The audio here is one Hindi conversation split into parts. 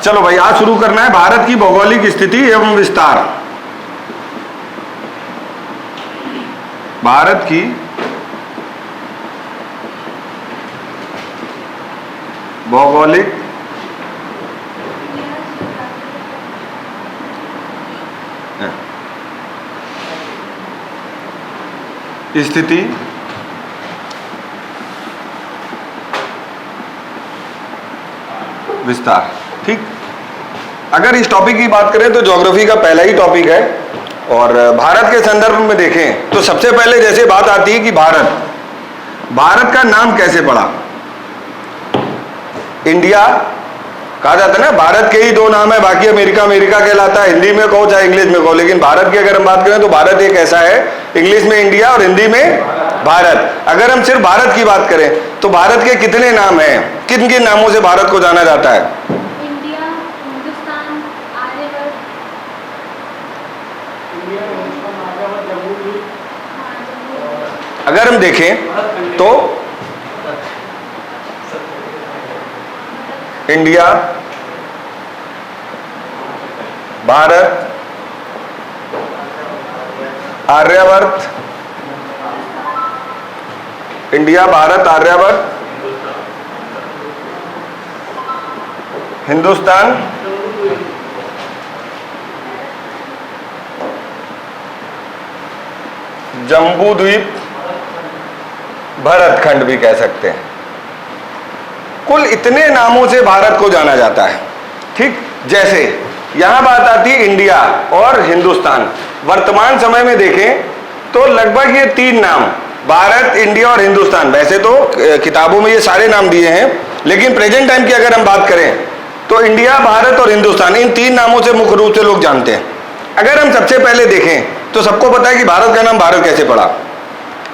चलो भाई, आज शुरू करना है भारत की भौगोलिक स्थिति एवं विस्तार। भारत की भौगोलिक स्थिति विस्तार। ठीक, अगर इस टॉपिक की बात करें तो ज्योग्राफी का पहला ही टॉपिक है। और भारत के संदर्भ में देखें तो सबसे पहले जैसे बात आती है कि भारत का नाम कैसे पड़ा। इंडिया कहा जाता है ना, भारत के ही दो नाम है, बाकी अमेरिका अमेरिका कहलाता है, हिंदी में कहो चाहे इंग्लिश में कहो। लेकिन भारत की अगर हम बात करें तो भारत एक ऐसा है, इंग्लिश में इंडिया और हिंदी में भारत। अगर हम सिर्फ भारत की बात करें तो भारत के कितने नाम हैं, किन किन नामों से भारत को जाना जाता है? इंडिया, हिंदुस्तान, आर्यवर्त। अगर हम देखें तो इंडिया, भारत, आर्यवर्त, इंडिया, भारत, आर्यवर्त, हिंदुस्तान, जम्बू द्वीप, भरतखंड भी कह सकते हैं। कुल इतने नामों से भारत को जाना जाता है। ठीक, जैसे यहां बात आती है इंडिया और हिंदुस्तान। वर्तमान समय में देखें तो लगभग ये तीन नाम, भारत, इंडिया और हिंदुस्तान, वैसे तो किताबों में ये सारे नाम दिए हैं, लेकिन प्रेजेंट टाइम की अगर हम बात करें तो इंडिया, भारत और हिंदुस्तान, इन तीन नामों से मुख्य रूप से लोग जानते हैं। अगर हम सबसे पहले देखें तो सबको पता है कि भारत का नाम भारत कैसे पड़ा।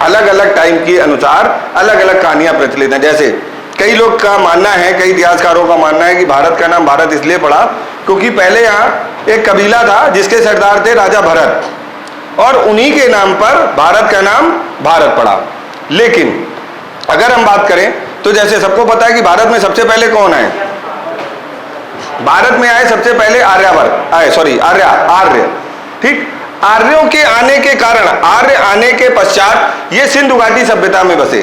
अलग अलग टाइम के अनुसार अलग अलग कहानियां प्रचलित हैं। जैसे कई लोग का मानना है, कई इतिहासकारों का मानना है कि भारत का नाम भारत इसलिए पड़ा क्योंकि पहले यहाँ एक कबीला था जिसके सरदार थे राजा भरत, और उन्हीं के नाम पर भारत का नाम भारत पड़ा। लेकिन अगर हम बात करें तो जैसे सबको पता है कि भारत में सबसे पहले कौन आए, भारत में आए सबसे पहले आर्यवर्त आए, सॉरी आर्य। ठीक, आर्यों के आने के कारण, आर्य आने के पश्चात ये सिंधु घाटी सभ्यता में बसे।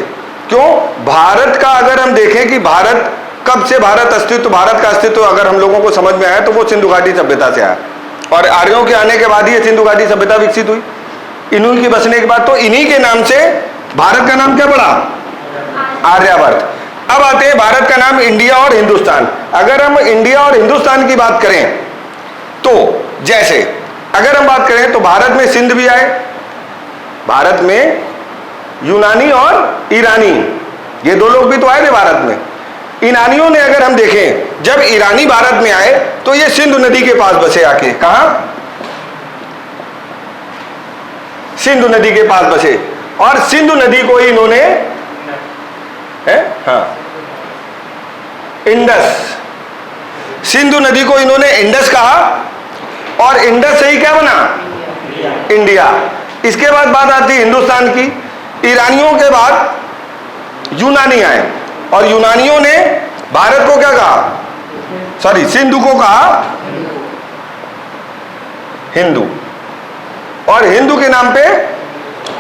क्यों? भारत का अगर हम देखें कि भारत कब से भारत का अस्तित्व अगर हम लोगों को समझ में आया तो वो सिंधु घाटी सभ्यता से आया, और आर्यों के आने के बाद ही सिंधु घाटी सभ्यता विकसित हुई। इन्हीं के बसने के बाद तो इन्हीं के नाम से भारत का नाम क्या पड़ा? आर्यवर्त। अब आते हैं भारत का नाम इंडिया और हिंदुस्तान। अगर हम इंडिया और हिंदुस्तान की बात करें तो जैसे अगर हम बात करें तो भारत में सिंध भी आए, भारत में यूनानी और ईरानी, ये दो लोग भी तो आए थे भारत में। ईरानियों ने अगर हम देखें, जब ईरानी भारत में आए तो ये सिंधु नदी के पास बसे आके। कहां? सिंधु नदी के पास बसे, और सिंधु नदी को ही इन्होंने इंडस, सिंधु नदी को इन्होंने इंडस कहा, और इंडस से ही क्या बना? इंडिया। इसके बाद बात आती है हिंदुस्तान की। ईरानियों के बाद यूनानी आए, और यूनानियों ने भारत को क्या कहा? सॉरी, सिंधु को कहा हिंदू, और हिंदू के नाम पे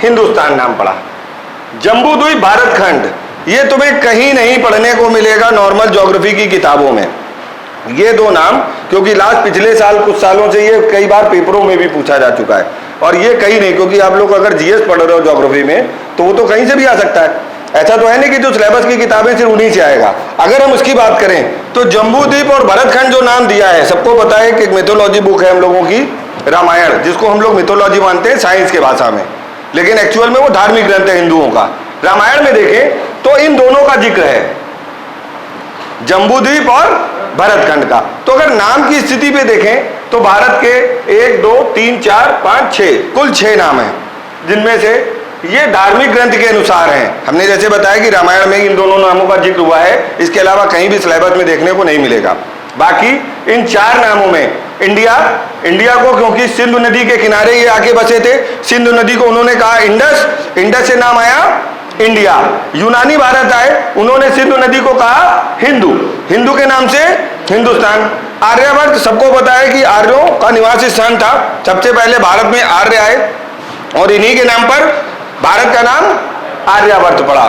हिंदुस्तान नाम पड़ा। जम्बू द्वीप, भारतखंड, ये तुम्हें कहीं नहीं पढ़ने को मिलेगा नॉर्मल ज्योग्राफी की किताबों में। ये दो नाम, क्योंकि लास्ट पिछले साल कुछ सालों से ये कई बार पेपरों में भी पूछा जा चुका है, और ये कहीं नहीं, क्योंकि आप लोग अगर जीएस पढ़ रहे हो ज्योग्राफी में तो वो तो कहीं से भी आ सकता है। ऐसा तो है नहीं कि जो सिलेबस की किताबें सिर्फ उन्हीं से आएगा। अगर हम उसकी बात करें तो जम्बू द्वीप और भरतखंड जो नाम दिया है, सबको पता है कि एक मिथोलॉजी बुक है हम लोगों की, रामायण, जिसको हम लोग मिथोलॉजी मानते हैं साइंस के भाषा में, लेकिन एक्चुअल में वो धार्मिक ग्रंथ है हिंदुओं का। रामायण में देखें तो इन दोनों का जिक्र है, जम्बू द्वीप और भरतखंड का। तो अगर नाम की स्थिति पे देखें तो भारत के 1 2 3 4 5 6 कुल 6 नाम हैं, जिनमें से ये धार्मिक ग्रंथ के अनुसार हैं। हमने जैसे बताया कि रामायण में इन दोनों नामों का जिक्र हुआ है, इसके अलावा कहीं भी सिलेबस में देखने को नहीं मिलेगा। बाकी इन 4 नामों में इंडिया को क्योंकि सिंधु नदी के किनारे ये आके बसे थे, सिंधु नदी को उन्होंने कहा इंडस, इंडस से नाम आया इंडिया। यूनानी भारत आए, उन्होंने सिंधु नदी को कहा हिंदू, हिंदू के नाम से हिंदुस्तान। आर्यवर्त सबको पता है कि आर्यों का निवास स्थान था। सबसे पहले भारत में आर्य आए और इन्हीं के नाम पर भारत का नाम आर्यावर्त पड़ा।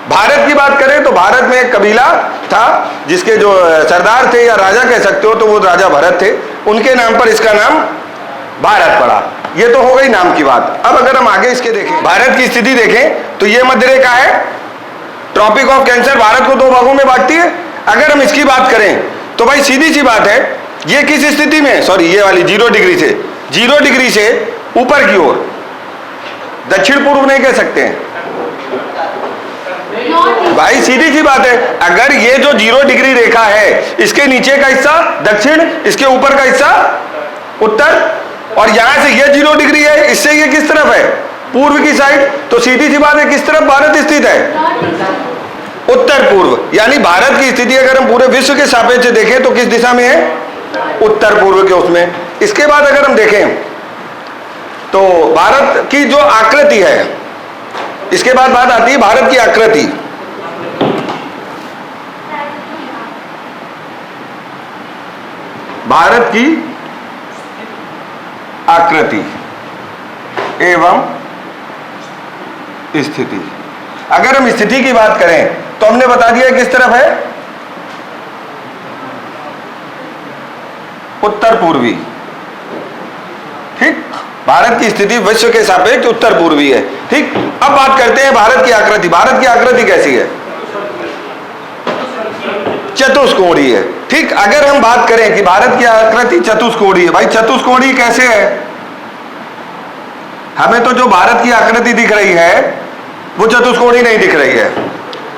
भारत की बात करें तो भारत में एक कबीला था जिसके जो सरदार थे या राजा कह सकते हो, तो वो राजा भरत थे, उनके नाम पर इसका नाम भारत पड़ा। ये तो हो गई नाम की बात। अब अगर हम आगे इसके देखें, भारत की स्थिति देखें तो ये मध्य रेखा है, ट्रॉपिक ऑफ कैंसर भारत को 2 भागों में बांटती है। अगर हम इसकी बात करें तो भाई सीधी सी बात है, ये किस स्थिति में, सॉरी ये वाली 0 डिग्री से, 0 डिग्री से ऊपर की ओर, दक्षिण पूर्व नहीं कह सकते हैं भाई, सीधी सी बात है। अगर ये जो 0 डिग्री रेखा है, इसके नीचे का हिस्सा दक्षिण, इसके ऊपर का हिस्सा उत्तर, और यहां से ये 0 डिग्री है, इससे ये किस तरफ है, पूर्व की साइड, तो सीधी सी बात है किस तरफ भारत स्थित है, उत्तर पूर्व। यानी भारत की स्थिति अगर हम पूरे विश्व के सापेक्ष देखें तो किस दिशा में है, उत्तर पूर्व के उसमें। इसके बाद अगर हम देखें तो भारत की जो आकृति है, इसके बाद बात आती है भारत की आकृति। भारत की आकृति एवं स्थिति। अगर हम स्थिति की बात करें तो हमने बता दिया किस तरफ है, उत्तर पूर्वी। ठीक, भारत की स्थिति विश्व के सापेक्ष उत्तर पूर्वी है। ठीक, अब बात करते हैं भारत की आकृति। भारत की आकृति कैसी है, चतुष्कोणीय है। ठीक, अगर हम बात करें कि भारत की आकृति चतुष्कोणीय है, भाई चतुष्कोणीय कैसे है, हमें तो जो भारत की आकृति दिख रही है वो चतुष्कोणीय नहीं दिख रही है।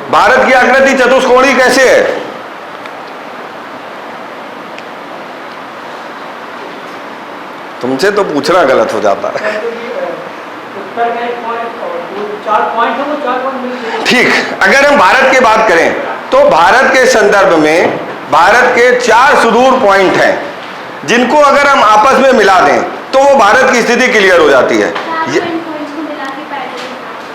भारत की आकृति चतुष्कोणीय कैसे है, तुमसे तो पूछना गलत हो जाता है। ठीक, अगर हम भारत की बात करें तो भारत के संदर्भ में भारत के 4 सुदूर पॉइंट हैं, जिनको अगर हम आपस में मिला दें तो वो भारत की स्थिति क्लियर हो जाती है।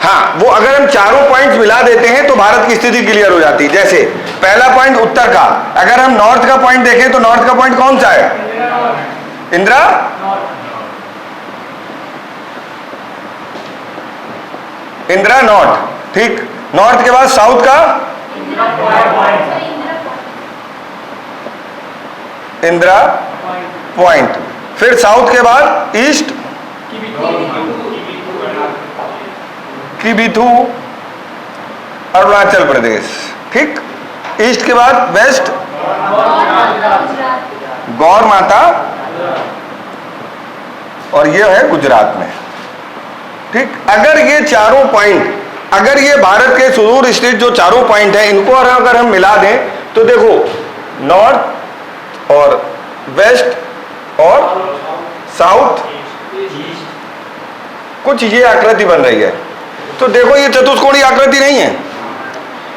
हाँ, वो अगर हम चारों पॉइंट्स मिला देते हैं तो भारत की स्थिति क्लियर हो जाती है। जैसे पहला पॉइंट उत्तर का, अगर हम नॉर्थ का पॉइंट देखें तो नॉर्थ का पॉइंट कौन सा है, इंदिरा, इंदिरा नॉर्थ। ठीक, नॉर्थ के बाद साउथ का इंदिरा पॉइंट, फिर साउथ के बाद ईस्ट किबिथु अरुणाचल प्रदेश। ठीक, ईस्ट के बाद वेस्ट गौर माता, और ये है गुजरात में। ठीक, अगर ये चारों पॉइंट, अगर ये भारत के सुदूर स्थित जो चारों पॉइंट हैं, इनको अगर हम मिला दें तो देखो नॉर्थ और वेस्ट और साउथ, कुछ ये आकृति बन रही है। तो देखो ये चतुष्कोणीय आकृति नहीं है।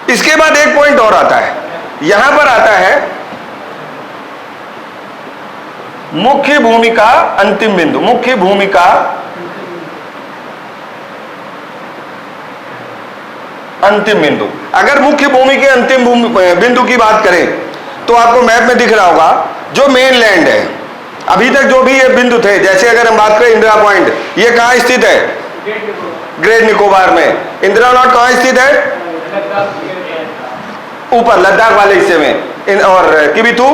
इसके बाद एक पॉइंट और आता है, यहां पर आता है मुख्य भूमिका अंतिम बिंदु। मुख्य भूमिका अंतिम बिंदु, अगर मुख्य भूमि के अंतिम बिंदु की बात करें तो आपको मैप में दिख रहा होगा जो मेन लैंड है, अभी तक जो भी ये बिंदु थे, जैसे अगर हम बात करें इंदिरा पॉइंट, ये कहां स्थित है, ग्रेट निकोबार में। इंदिरा नॉट कहां स्थित है, ऊपर लद्दाख वाले हिस्से में, और किबिथु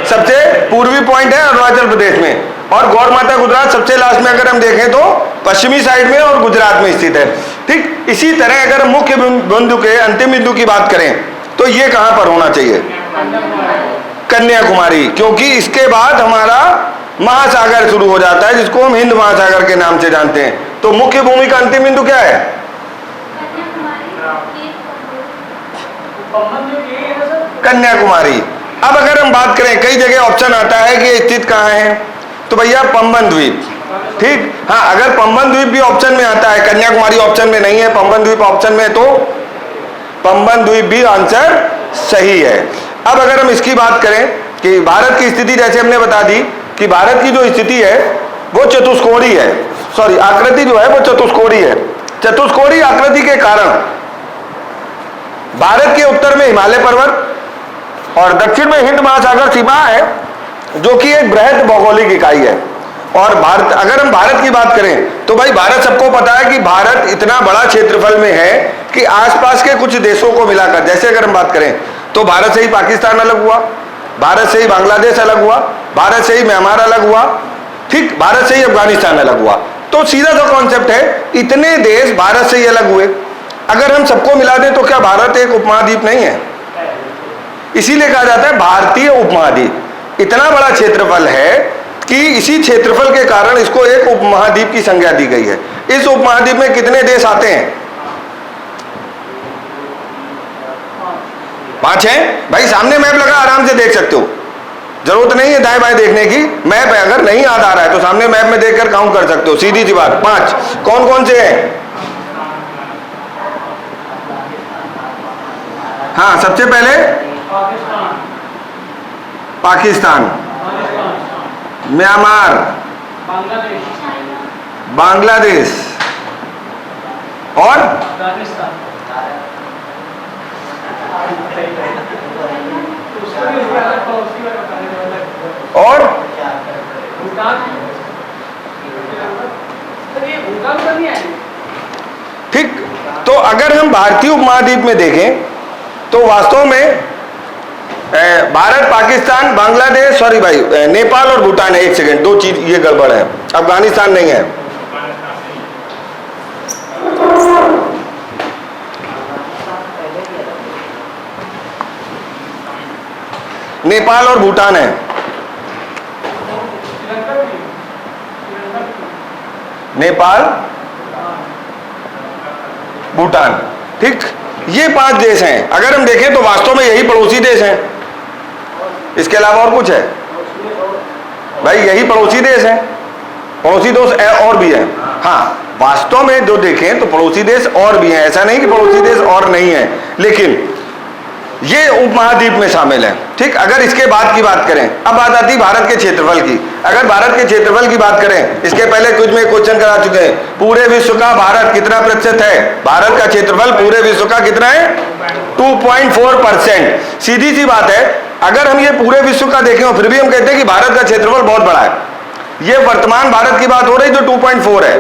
सबसे पूर्वी पॉइंट है अरुणाचल प्रदेश में, और गौर माता गुजरात सबसे लास्ट में अगर हम देखें तो पश्चिमी साइड में और गुजरात में स्थित है। ठीक, इसी तरह अगर हम मुख्य बिंदु के अंतिम बिंदु की बात करें तो ये कहां पर होना चाहिए, कन्याकुमारी, क्योंकि इसके बाद हमारा महासागर शुरू हो जाता है जिसको हम हिंद महासागर के नाम से जानते हैं। तो मुख्य भूमि का अंतिम बिंदु क्या है, कन्याकुमारी। अब अगर हम बात करें, कई जगह ऑप्शन आता है कि स्थित कहां है, तो भैया पंबन द्वीप। ठीक, हाँ, अगर पंबन द्वीप भी ऑप्शन में आता है, कन्याकुमारी ऑप्शन में नहीं है, पंबन द्वीप ऑप्शन में, तो पंबन द्वीप भी आंसर सही है। अब अगर हम इसकी बात करें कि भारत की स्थिति, जैसे हमने बता दी कि भारत की जो स्थिति है वो चतुष्कोणीय है, सॉरी आकृति जो है वो चतुष्कोणीय है। चतुष्कोणीय आकृति के कारण भारत के उत्तर में हिमालय पर्वत और दक्षिण में हिंद महासागर सीमा है, जो कि एक बृहद भौगोलिक इकाई है। और भारत, अगर हम भारत की बात करें तो भाई भारत सबको पता है कि भारत इतना बड़ा क्षेत्रफल में है कि आसपास के कुछ देशों को मिलाकर, जैसे अगर हम बात करें तो भारत से ही पाकिस्तान अलग हुआ, भारत से ही बांग्लादेश अलग हुआ, भारत से ही म्यांमार अलग हुआ, ठीक, भारत से ही अफगानिस्तान अलग हुआ। तो सीधा सा कॉन्सेप्ट है, इतने देश भारत से ही अलग हुए, अगर हम सबको मिला दें तो क्या भारत एक उपमहाद्वीप नहीं है? इसीलिए कहा जाता है भारतीय उपमहाद्वीप। इतना बड़ा क्षेत्रफल है कि इसी क्षेत्रफल के कारण इसको एक उपमहाद्वीप की संज्ञा दी गई है। इस उपमहाद्वीप में कितने देश आते हैं? 5 हैं। भाई सामने मैप लगा, आराम से देख सकते हो, जरूरत नहीं है दाएं बाएं देखने की। मैप है, अगर नहीं याद आ रहा है तो सामने मैप में देखकर काउंट कर सकते हो, सीधी सी बात। 5 कौन कौन से हैं? हाँ, सबसे पहले पाकिस्तान, म्यांमार, बांग्लादेश और ठीक। तो अगर हम भारतीय उपमहाद्वीप में देखें तो वास्तव में भारत, पाकिस्तान, बांग्लादेश, सॉरी भाई, नेपाल और भूटान है। एक सेकंड, 2 चीज ये गड़बड़ है, अफगानिस्तान नहीं है। नेपाल और भूटान है। नेपाल, भूटान, ठीक, ये 5 देश हैं। अगर हम देखें तो वास्तव में यही पड़ोसी देश हैं, इसके अलावा और कुछ है? भाई यही पड़ोसी देश हैं, पड़ोसी देश और भी हैं। हाँ, वास्तव में जो देखें तो पड़ोसी देश और भी हैं, ऐसा नहीं कि पड़ोसी देश और नहीं है, लेकिन ये उपमहाद्वीप में शामिल है, ठीक। अगर इसके बाद की बात करें, अब बात आती है भारत के क्षेत्रफल की। अगर भारत के क्षेत्रफल की बात करें, इसके पहले कुछ में क्वेश्चन करा चुके हैं, पूरे विश्व का भारत कितना प्रतिशत है? भारत का क्षेत्रफल पूरे विश्व का कितना है? 2.4%। सीधी सी बात है, अगर हम ये पूरे विश्व का देखें और फिर भी हम कहते हैं कि भारत का क्षेत्रफल बहुत बड़ा है, ये वर्तमान भारत की बात हो रही जो 2.4 है।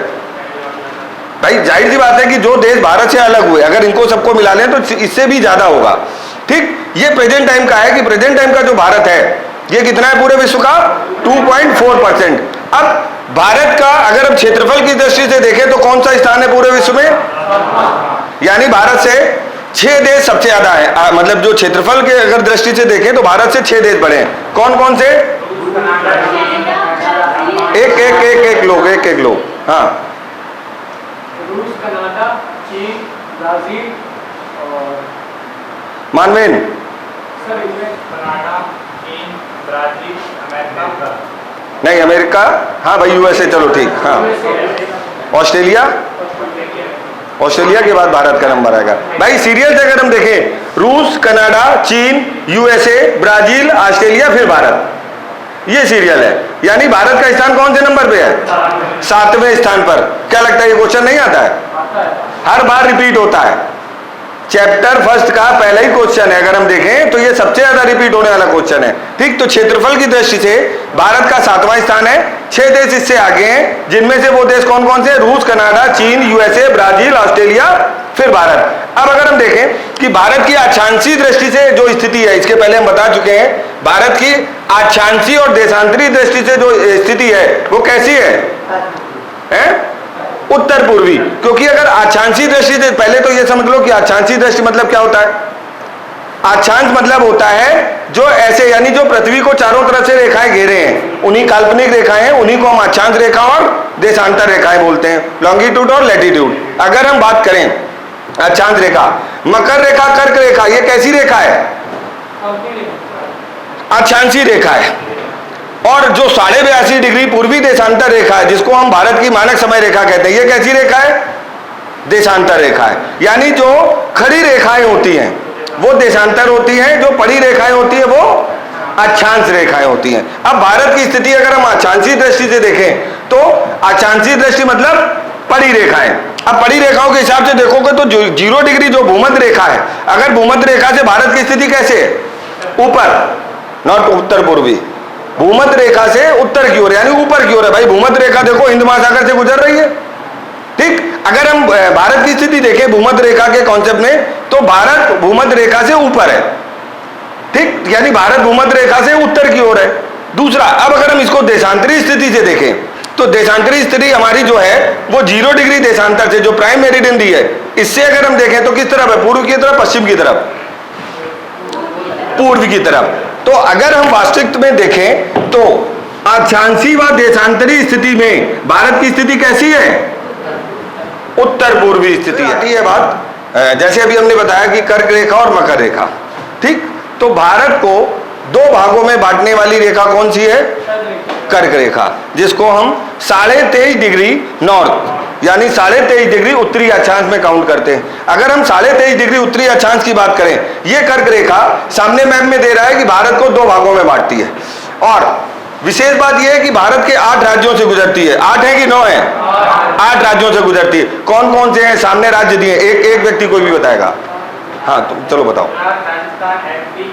भाई जाहिर सी बात है कि जो देश भारत से अलग हुए, अगर इनको सबको मिला लें तो इससे भी ज्यादा होगा, ठीक। ये प्रेजेंट टाइम का है कि प्रेजेंट टाइम का जो भारत है ये कितना है पूरे विश्व का? 2.4%। अब भारत का अगर हम क्षेत्रफल की दृष्टि से देखें तो कौन सा स्थान है पूरे विश्व में? यानी भारत से 6 देश सबसे ज्यादा है, मतलब जो क्षेत्रफल के अगर दृष्टि से देखें तो भारत से 6 देश बड़े हैं। कौन कौन से? एक लोग, हाँ। रूस, कनाडा, चीन, ब्राजील और मानवेन, सर इनमें कनाडा, चीन, ब्राजील, अमेरिका, नहीं अमेरिका, हाँ भाई यूएसए, चलो ठीक, हाँ। ऑस्ट्रेलिया, ऑस्ट्रेलिया के बाद भारत का नंबर आएगा। भाई सीरियल से अगर हम देखें, रूस, कनाडा, चीन, यूएसए, ब्राजील, ऑस्ट्रेलिया, फिर भारत, ये सीरियल है। यानी भारत का स्थान कौन से नंबर पे है? 7वें स्थान पर। क्या लगता है ये क्वेश्चन नहीं आता है? हर बार रिपीट होता है। चैप्टर फर्स्ट का पहला ही क्वेश्चन है, अगर हम देखें तो ये सबसे ज्यादा रिपीट होने वाला क्वेश्चन है, ठीक। तो क्षेत्रफल की दृष्टि से भारत का 7वां स्थान है, 6 देश इससे आगे हैं, जिनमें से वो देश कौन कौन से? रूस, कनाडा, चीन, यूएसए, ब्राजील, ऑस्ट्रेलिया, फिर भारत। अब अगर हम देखें कि भारत की अक्षांशीय दृष्टि से जो स्थिति है, इसके पहले हम बता चुके हैं, भारत की अक्षांशीय और देशांतरीय दृष्टि से जो स्थिति है वो कैसी है? उत्तर पूर्वी। क्योंकि अगर अक्षांशीय दृष्टि से, पहले तो ये समझ लो कि अक्षांशीय दृष्टि मतलब क्या होता है। अक्षांश मतलब होता है जो ऐसे, यानी जो पृथ्वी को चारों तरफ से रेखाएं घेरे हैं, उन्हीं काल्पनिक रेखाएं हैं, उन्हीं को हम अक्षांश रेखा और देशांतर रेखाएं बोलते हैं, लॉन्गिट्यूड और लैटिट्यूड। अगर हम बात करें अक्षांश रेखा, मकर रेखा, कर्क रेखा, ये कैसी रेखा है? अक्षांशीय रेखा है। और जो 82.5 डिग्री पूर्वी देशांतर रेखा है, जिसको हम भारत की मानक समय रेखा कहते हैं, ये कैसी रेखा है? देशांतर रेखा है। यानी जो खड़ी रेखाएं होती हैं वो देशांतर होती हैं, जो पड़ी रेखाएं होती है वो अक्षांश रेखाएं होती हैं। अब भारत की स्थिति अगर हम अक्षांशीय दृष्टि से देखें तो अक्षांशीय दृष्टि मतलब पड़ी रेखाएं। अब पड़ी रेखाओं के हिसाब से देखोगे तो 0 डिग्री जो भूमध्य रेखा है, अगर भूमध्य रेखा से भारत की स्थिति कैसे है? ऊपर, नॉट उत्तर पूर्वी, भूमध्य रेखा से उत्तर की ओर यानी ऊपर की ओर है। भाई भूमध्य रेखा देखो हिंद महासागर से गुजर रही है। ठीक, अगर हम भारत की स्थिति देखें भूमध्य रेखा के कॉन्सेप्ट में, तो भारत भूमध्य रेखा से ऊपर है। ठीक, यानी भारत भूमध्य रेखा से उत्तर की ओर है। दूसरा, अब अगर हम इसको देशांतरी स्थिति से देखें, तो देशांतरी स्थिति हमारी जो है वो 0 डिग्री देशांतर से, जो प्राइम मेरिडियन दी है, इससे अगर हम देखें तो किस तरफ है? पूर्व की तरफ, पश्चिम की तरफ, पूर्व की तरफ। तो अगर हम वास्तविक में देखें तो अक्षांशीय व देशांतरी स्थिति में भारत की स्थिति कैसी है? उत्तर पूर्वी स्थिति है। बात जैसे अभी हमने बताया कि कर्क रेखा और मकर रेखा। ठीक, तो भारत को 2 भागों में बांटने वाली रेखा कौन सी है? कर्क रेखा, जिसको हम 23.5 डिग्री नॉर्थ यानी 23.5 डिग्री उत्तरी अक्षांश में काउंट करते हैं। अगर हम 23.5 डिग्री उत्तरी अक्षांश की बात करें, ये कर्क रेखा सामने मैप में दे रहा है कि भारत को 2 भागों में बांटती है। और विशेष बात यह है कि भारत के 8 राज्यों से गुजरती है। 8 है कि 9 है? 8 राज्यों से गुजरती है। कौन कौन से हैं? सामने राज्य दिए, एक व्यक्ति कोई भी बताएगा। हाँ, तो चलो बताओ। राजस्थान, एमपी,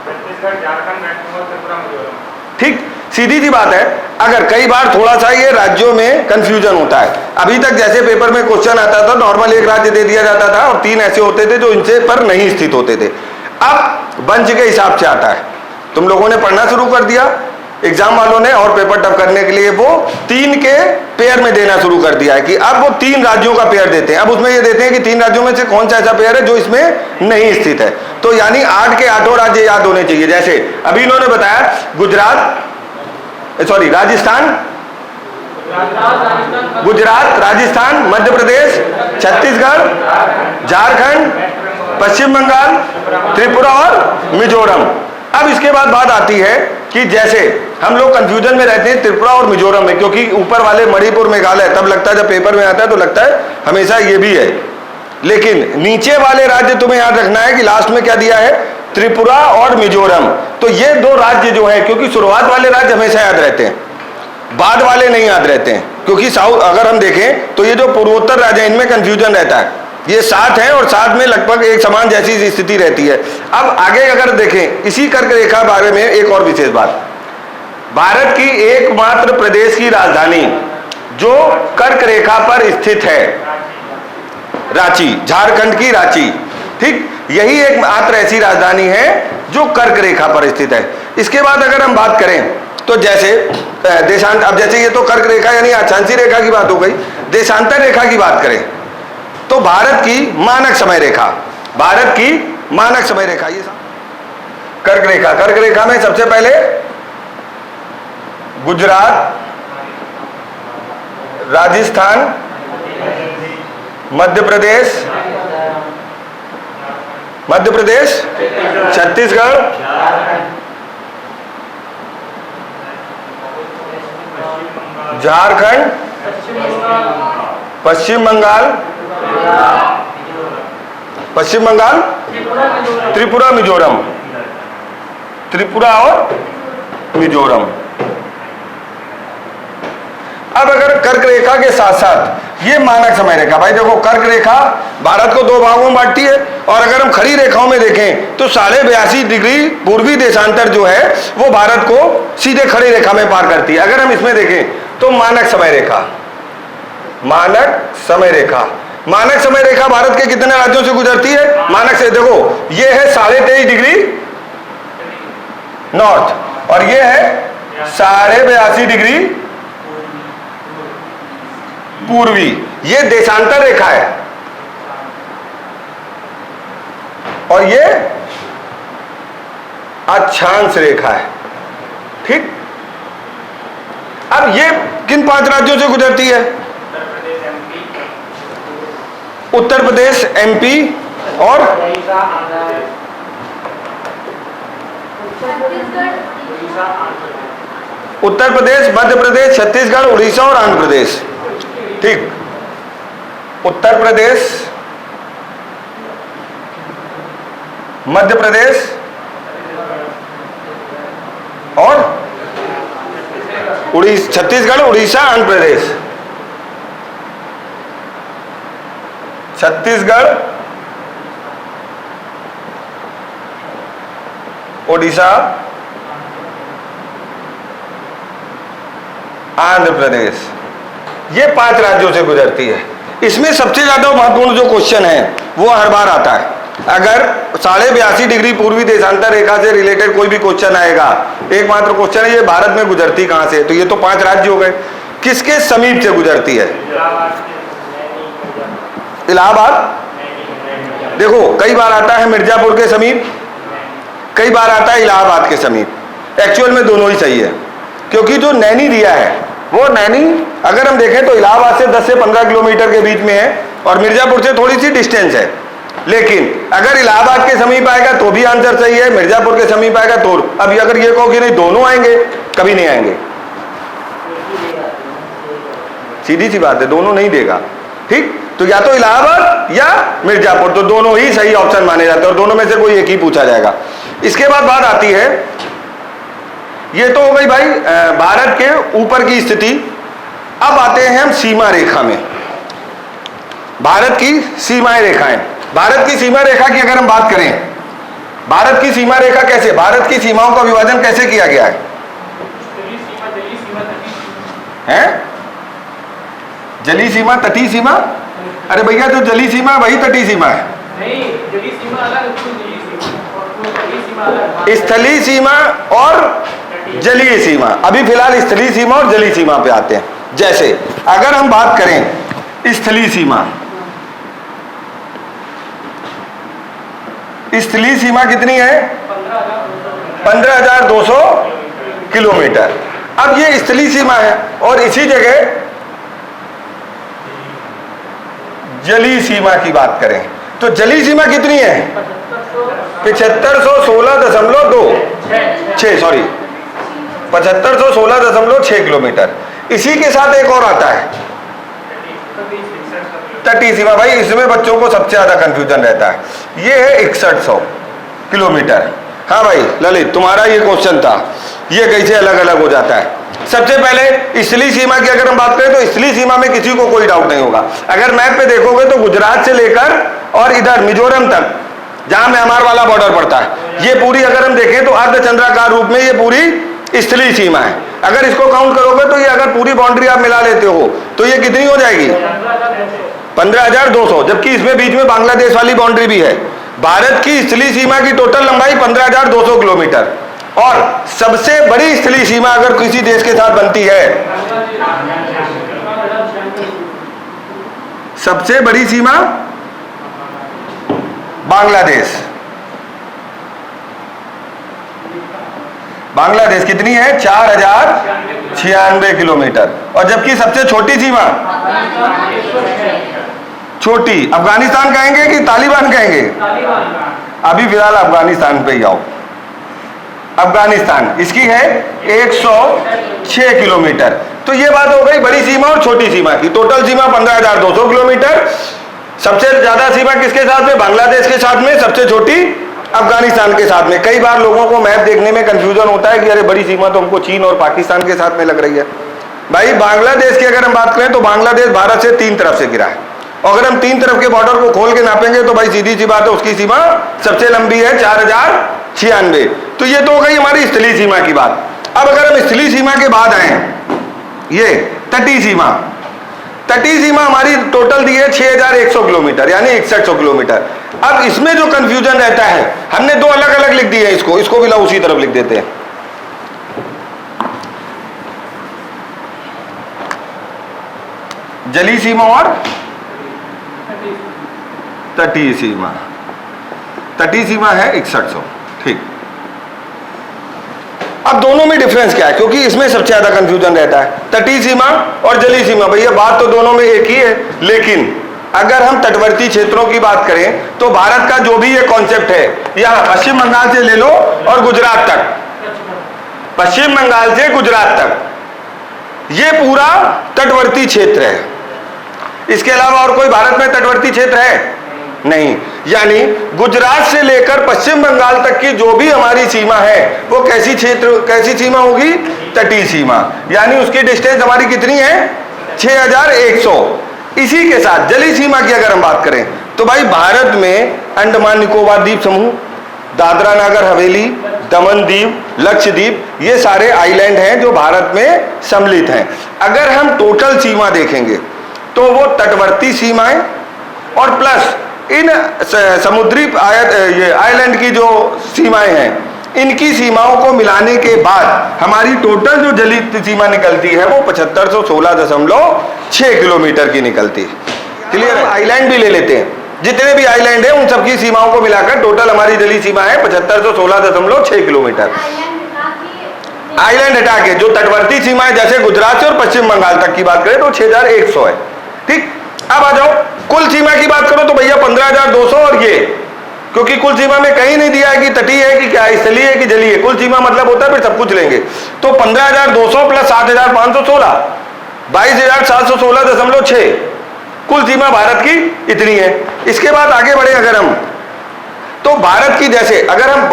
छत्तीसगढ़, झारखंड, त्रिपुरा, मिजोरम। ठीक, सीधी सी बात है। अगर कई बार थोड़ा सा ये राज्यों में कंफ्यूजन होता है। अभी तक जैसे पेपर में क्वेश्चन आता था, नॉर्मल एक राज्य दे दिया जाता था और 3 ऐसे होते थे जो इनसे पर नहीं स्थित होते थे। अब वंश के हिसाब से आता है। तुम लोगों ने पढ़ना शुरू कर दिया, एग्जाम वालों ने, और पेपर टफ करने के लिए वो 3 के पेयर में देना शुरू कर दिया है कि अब वो 3 राज्यों का पेयर देते हैं। अब उसमें ये देते हैं कि 3 राज्यों में से कौन सा ऐसा पेयर है जो इसमें नहीं स्थित है। तो यानी 8 के 8 राज्य याद होने चाहिए। जैसे अभी इन्होंने बताया गुजरात, राजस्थान, मध्य प्रदेश, छत्तीसगढ़, झारखंड, पश्चिम बंगाल, त्रिपुरा और मिजोरम। अब इसके बाद बात आती है कि जैसे हम लोग कंफ्यूजन में रहते हैं त्रिपुरा और मिजोरम में, क्योंकि ऊपर वाले मणिपुर, मेघालय, तब लगता है जब पेपर में आता है तो लगता है हमेशा ये भी है, लेकिन नीचे वाले राज्य तुम्हें याद रखना है कि लास्ट में क्या दिया है? त्रिपुरा और मिजोरम। तो ये 2 राज्य जो है, क्योंकि शुरुआत वाले राज्य हमेशा याद रहते हैं, बाद वाले नहीं याद रहते हैं, क्योंकि साउथ अगर हम देखें तो ये जो पूर्वोत्तर राज्य है इनमें कंफ्यूजन रहता है। ये 7 है और 7 में लगभग एक समान जैसी स्थिति रहती है। अब आगे अगर देखें इसी कर्क रेखा बारे में एक और विशेष बात, भारत की एकमात्र प्रदेश की राजधानी जो कर्क रेखा पर स्थित है, रांची, झारखंड की रांची। ठीक, यही एकमात्र ऐसी राजधानी है जो कर्क रेखा पर स्थित है। इसके बाद अगर हम बात करें तो जैसे देशांतर, अब जैसे ये तो कर्क रेखा यानी अक्षांशीय रेखा की बात हो गई। देशांतर रेखा की बात करें तो भारत की मानक समय रेखा, भारत की मानक समय रेखा ये कर्क रेखा। कर्क रेखा में सबसे पहले गुजरात, राजस्थान, मध्य प्रदेश, छत्तीसगढ़, झारखंड, पश्चिम बंगाल, त्रिपुरा, मिजोरम, त्रिपुरा और मिजोरम। अब अगर कर्क रेखा के साथ साथ ये मानक समय रेखा, भाई देखो कर्क रेखा भारत को 2 भागों में बांटती है, और अगर हम खड़ी रेखाओं में देखें तो 82.5 डिग्री पूर्वी देशांतर जो है वो भारत को सीधे खड़ी रेखा में पार करती है। अगर हम इसमें देखें तो मानक समय रेखा, मानक समय रेखा भारत के कितने राज्यों से गुजरती है? मानक से देखो ये है 23.5 डिग्री नॉर्थ और ये है 82.5 डिग्री पूर्वी। ये देशांतर रेखा है और ये अक्षांश रेखा है। ठीक, अब ये किन 5 राज्यों से गुजरती है? उत्तर प्रदेश, एमपी और उत्तर प्रदेश, मध्य प्रदेश, छत्तीसगढ़, उड़ीसा और आंध्र प्रदेश। ठीक, उत्तर प्रदेश, मध्य प्रदेश और छत्तीसगढ़, उड़ीसा, आंध्र प्रदेश, छत्तीसगढ़, ओडिशा, आंध्र प्रदेश, ये 5 राज्यों से गुजरती है। इसमें सबसे ज्यादा महत्वपूर्ण जो क्वेश्चन है वो हर बार आता है। अगर 82.5 डिग्री पूर्वी देशांतर रेखा से रिलेटेड कोई भी क्वेश्चन आएगा, एकमात्र क्वेश्चन है ये भारत में गुजरती कहां से है। तो ये तो 5 राज्य हो गए। किसके समीप से गुजरती है? इलाहाबाद। देखो कई बार आता है मिर्जापुर के समीप, कई बार आता है इलाहाबाद के समीप। एक्चुअल में दोनों ही सही है, क्योंकि जो नैनी दिया है वो नैनी अगर हम देखें तो इलाहाबाद से 10 से 15 किलोमीटर के बीच में है और मिर्जापुर से थोड़ी सी डिस्टेंस है। लेकिन अगर इलाहाबाद के समीप आएगा तो भी आंसर सही है, मिर्जापुर के समीप आएगा तो। अभी अगर ये कहो कि नहीं दोनों आएंगे, कभी नहीं आएंगे, सीधी सी बात है, दोनों नहीं देगा। ठीक, तो या तो इलाहाबाद या मिर्जापुर, तो दोनों ही सही ऑप्शन माने जाते हैं और दोनों में से कोई एक ही पूछा जाएगा। इसके बाद बात आती है, ये तो हो गई भाई भारत के ऊपर की स्थिति। अब आते हैं हम सीमा रेखा में, भारत की सीमाएं रेखाएं। भारत की सीमा रेखा की अगर हम बात करें, भारत की सीमा रेखा कैसे, भारत की सीमाओं का विभाजन कैसे किया गया है? जली सीमा, तटीय सीमा। अरे भैया जो जली सीमा वही तटीय सीमा है। नहीं, जली सीमा अलग, जली सीमा अलग। स्थलीय सीमा और जलीय सीमा। अभी फिलहाल स्थलीय सीमा और जलीय सीमा पे आते हैं। जैसे अगर हम बात करें स्थलीय सीमा, स्थलीय सीमा कितनी है? 15,200 किलोमीटर। अब ये स्थलीय सीमा है और इसी जगह जलीय सीमा की बात करें तो जलीय सीमा कितनी है? 7516.26 सॉरी 7516.6 किलोमीटर। इसी के साथ एक और आता है तटीय सीमा। भाई इसमें बच्चों को सबसे ज्यादा कंफ्यूजन रहता है, ये है 6100 किलोमीटर। हाँ भाई ललित, तुम्हारा ये क्वेश्चन था, ये कैसे अलग अलग हो जाता है? सबसे पहले स्थलीय सीमा की अगर हम बात करें तो स्थलीय सीमा में किसी को कोई डाउट नहीं होगा। अगर मैप पे देखोगे तो गुजरात से लेकर और इधर मिजोरम तक जहां म्यांमार वाला बॉर्डर पड़ता है, ये पूरी अगर हम देखें तो अर्धचंद्राकार रूप में ये पूरी स्थलीय सीमा है। अगर इसको काउंट करोगे तो ये अगर पूरी बाउंड्री आप मिला लेते हो तो ये कितनी हो जाएगी? 15,200। जबकि इसमें बीच में बांग्लादेश वाली बाउंड्री भी है। भारत की स्थलीय सीमा की टोटल लंबाई 15,200 किलोमीटर और सबसे बड़ी स्थलीय सीमा अगर किसी देश के साथ बनती है, सबसे बड़ी सीमा बांग्लादेश। बांग्लादेश कितनी है? 4,096 किलोमीटर। और जबकि सबसे छोटी सीमा छोटी अफगानिस्तान कहेंगे कि तालिबान कहेंगे? अभी फिलहाल अफगानिस्तान पे ही आओ। अफगानिस्तान इसकी है 106 किलोमीटर। तो ये बात हो गई बड़ी सीमा और छोटी सीमा की। टोटल सीमा 15,200 किलोमीटर। सबसे ज्यादा सीमा किसके साथ में? बांग्लादेश के साथ में। सबसे छोटी अफगानिस्तान के साथ में। कई बार लोगों को मैप देखने में कंफ्यूजन होता है कि अरे बड़ी सीमा तो हमको चीन और पाकिस्तान के साथ में लग रही है। भाई बांग्लादेश की अगर हम बात करें तो बांग्लादेश भारत से 3 तरफ से घिरा है। अगर हम 3 तरफ के बॉर्डर को खोल के नापेंगे तो भाई सीधी सी बात है उसकी सीमा सबसे लंबी है 4,096। तो ये तो हो गई हमारी स्थलीय सीमा की बात। अब अगर हम स्थलीय सीमा के बाद आए, ये तटीय सीमा। तटीय सीमा हमारी टोटल दी है 6,100 किलोमीटर यानी 6100 किलोमीटर। अब इसमें जो कंफ्यूजन रहता है, हमने 2 अलग अलग लिख दिए हैं, इसको भी ला उसी तरफ लिख देते हैं। जलीय सीमा और तटीय सीमा। तटीय सीमा है 6100। ठीक, अब दोनों में डिफरेंस क्या है? क्योंकि इसमें सबसे ज्यादा कंफ्यूजन रहता है। तटीय सीमा और जलीय सीमा, भैया बात तो दोनों में एक ही है, लेकिन अगर हम तटवर्ती क्षेत्रों की बात करें तो भारत का जो भी ये कॉन्सेप्ट है, यहां पश्चिम बंगाल से ले लो और गुजरात तक, पश्चिम बंगाल से गुजरात तक ये पूरा तटवर्ती क्षेत्र है। इसके अलावा और कोई भारत में तटवर्ती क्षेत्र है नहीं। यानी गुजरात से लेकर पश्चिम बंगाल तक की जो भी हमारी सीमा है वो कैसी सीमा होगी? तटीय सीमा। यानी उसकी डिस्टेंस हमारी कितनी है? 6,100। इसी के साथ जलीय सीमा की अगर हम बात करें तो भाई भारत में अंडमान निकोबार द्वीप समूह, दादरा नगर हवेली, दमन दीव, लक्षद्वीप, ये सारे आइलैंड हैं जो भारत में सम्मिलित हैं। अगर हम टोटल सीमा देखेंगे तो वो तटवर्ती सीमाएं और प्लस इन समुद्री ये आइलैंड की जो सीमाएं हैं, इनकी सीमाओं को मिलाने के बाद हमारी टोटल जो जलीय सीमा निकलती है वो 7516.6 किलोमीटर की निकलती है। क्लियर है? आइलैंड भी ले लेते हैं, जितने भी आइलैंड है उन सबकी सीमाओं को मिलाकर टोटल हमारी जलीय सीमा है 7516.6 किलोमीटर। आइलैंड हटा के जो तटवर्ती सीमा है, जैसे गुजरात से और पश्चिम बंगाल तक की बात करें तो 6100 है। ठीक, अब आ जाओ कुल सीमा की बात करो तो भैया 15200, और ये क्योंकि कुल सीमा में कहीं नहीं दिया है कि तटीय है कि क्या, स्थलीय है कि जलीय है, कुल सीमा मतलब होता है फिर सब कुछ लेंगे तो 15200 प्लस 7516, 22716.6 कुल सीमा भारत की इतनी है। इसके बाद आगे बढ़े अगर हम तो भारत की, जैसे अगर हम